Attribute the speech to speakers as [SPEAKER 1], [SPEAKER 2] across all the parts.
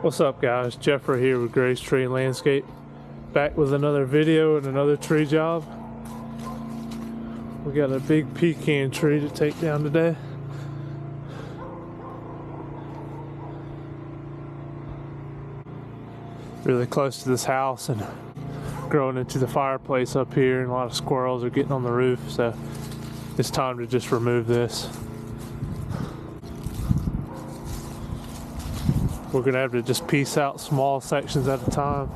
[SPEAKER 1] What's up, guys? Jeffrey here with Gray's Tree and Landscape, back with another video and another tree job. We got a big pecan tree to take down today. Really close to this house and growing into the fireplace up here, and a lot of squirrels are getting on the roof, so it's time to just remove this. We're gonna have to just piece out small sections at a time.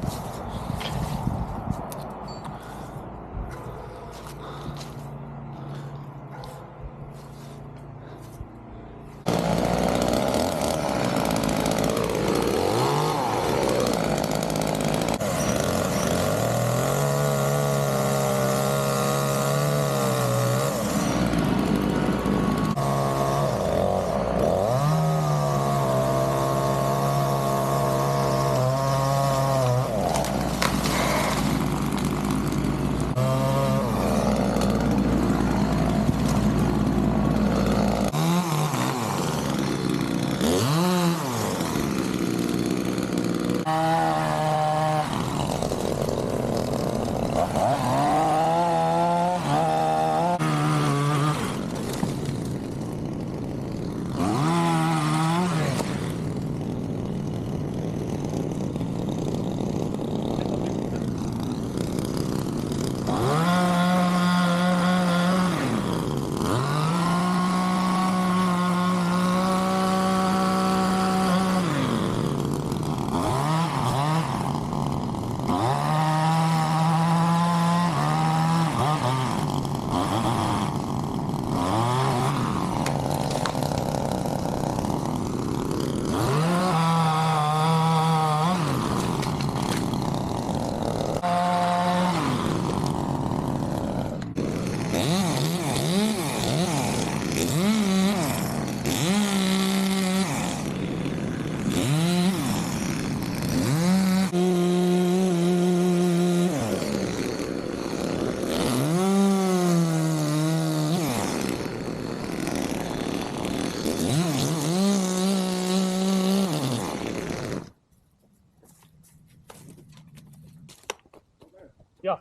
[SPEAKER 1] Yeah.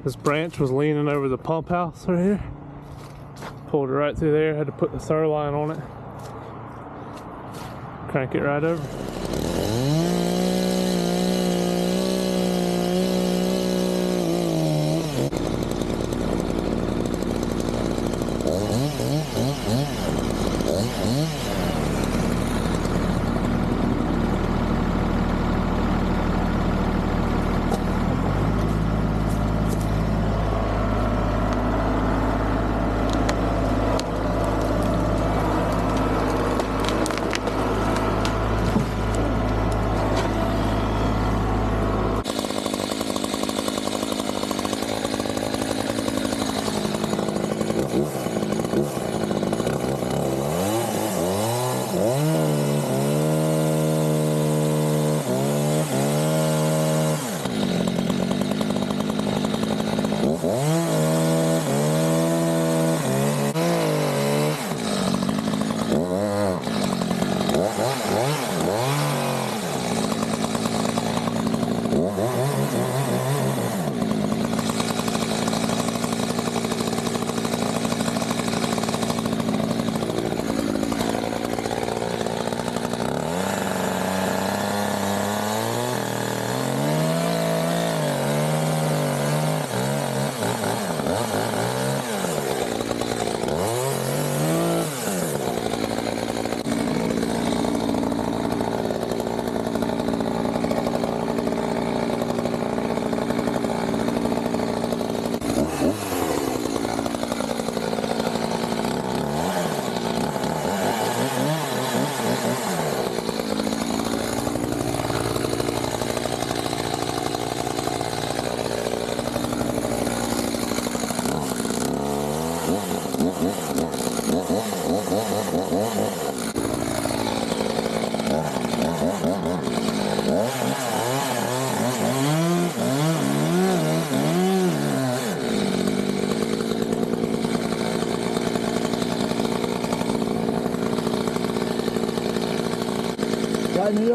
[SPEAKER 1] This branch was leaning over the pump house right here. Pulled it right through there, had to put the throw line on it. Crank it right over.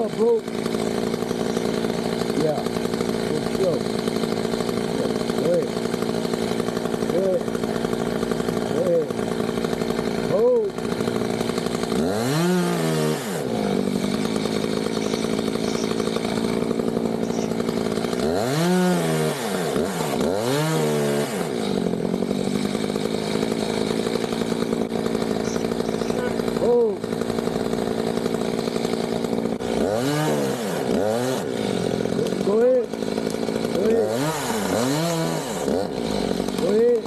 [SPEAKER 2] up, Poop. Yeah. Go. Go ahead. Go ahead. Go ahead. Hold. Hold. Go ahead. Go ahead. Go ahead.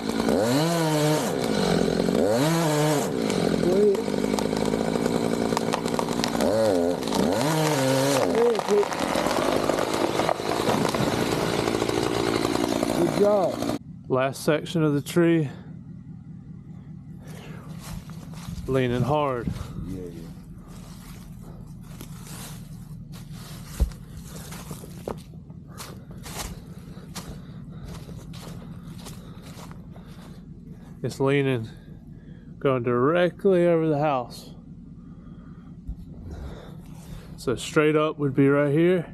[SPEAKER 2] Go ahead. Good job.
[SPEAKER 1] Last section of the tree. Leaning hard.
[SPEAKER 2] Yeah.
[SPEAKER 1] It's leaning, going directly over the house. So straight up would be right here,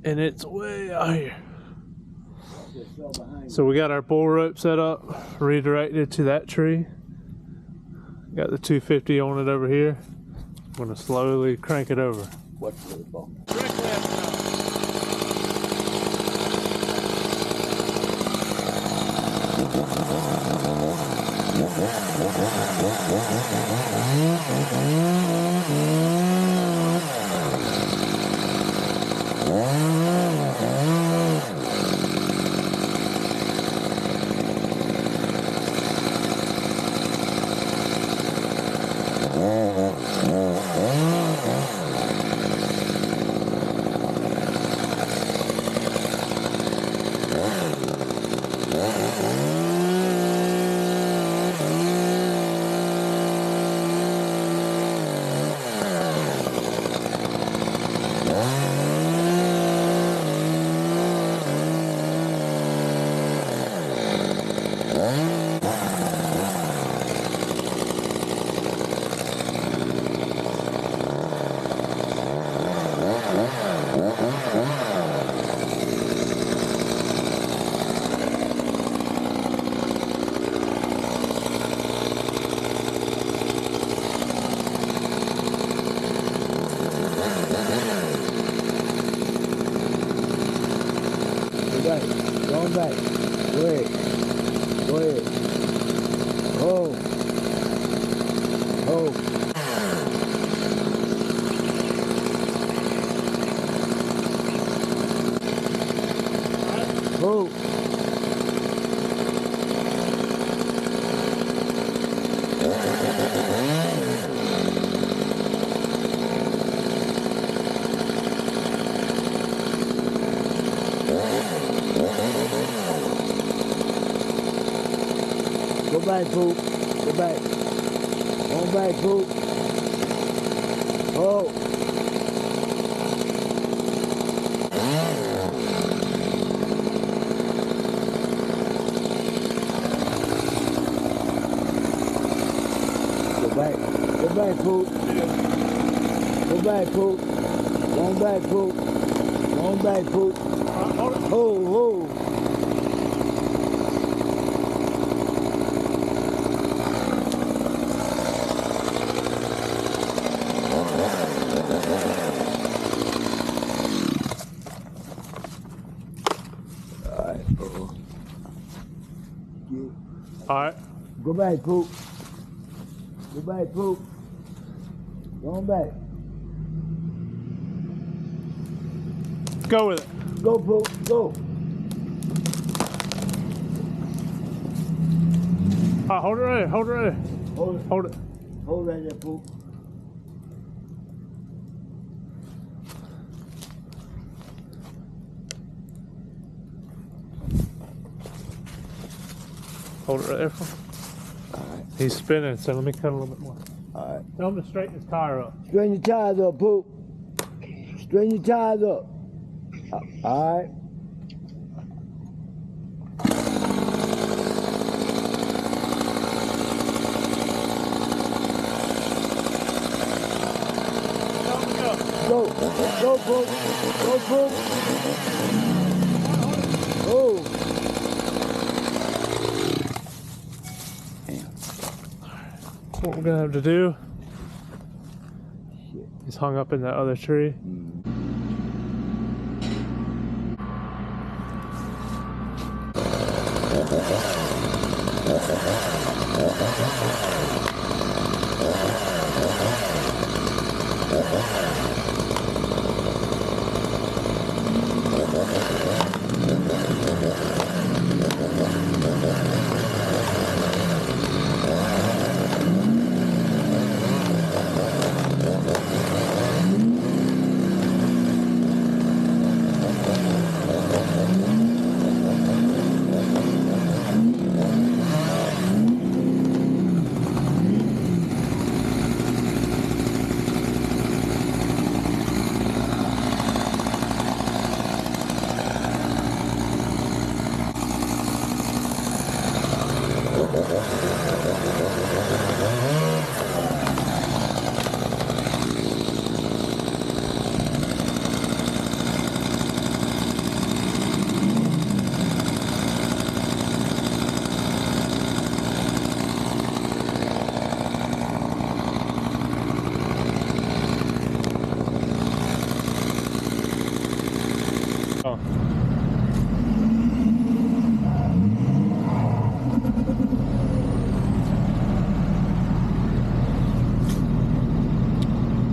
[SPEAKER 1] and it's way out here. So we got our bull rope set up, redirected to that tree. Got the 250 on it over here. I'm gonna slowly crank it over.
[SPEAKER 2] What's the ball?
[SPEAKER 1] Directly at the house.
[SPEAKER 2] Going back. Go ahead. Go ahead. Hold. Hold. Hold. Go back, Poop. Go back. Go back, Poop. Oh. Go back. Go back, Poop. Go back, Poop. Go back, Poop. Go back, Poop. Hold, hold.
[SPEAKER 1] All right.
[SPEAKER 2] Go back, Poop. Go back, Poop. Go back.
[SPEAKER 1] Go with it.
[SPEAKER 2] Go, Poop. Go.
[SPEAKER 1] All right, hold it right there. Hold it right there.
[SPEAKER 2] Hold it.
[SPEAKER 1] Hold it.
[SPEAKER 2] Hold right there, Poop.
[SPEAKER 1] Hold it right there. He's spinning, so let me cut a little bit more.
[SPEAKER 2] All right.
[SPEAKER 1] Tell him to straighten his tire up.
[SPEAKER 2] Straighten your tires up, Poop. Straighten your tires up. All right.
[SPEAKER 1] Tell him to go.
[SPEAKER 2] Go, Poop. Go, Poop. Oh.
[SPEAKER 1] What we're gonna have to do is hung up in that other tree.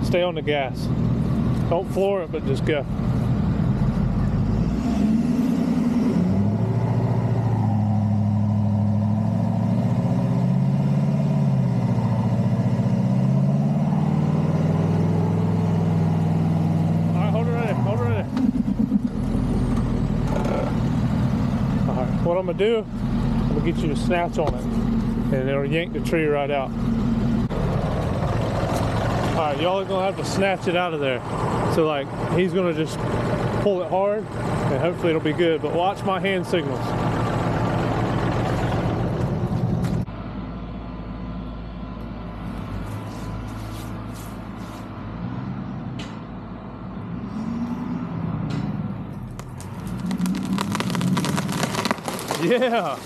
[SPEAKER 1] Stay on the gas. Don't floor it, but just go. Alright, hold it right there, hold it right there. Alright, what I'm gonna do, I'm gonna get you to snatch on it, and it'll yank the tree right out. Alright, y'all are gonna have to snatch it out of there. So like, he's gonna just pull it hard and hopefully it'll be good, but watch my hand signals. Yeah.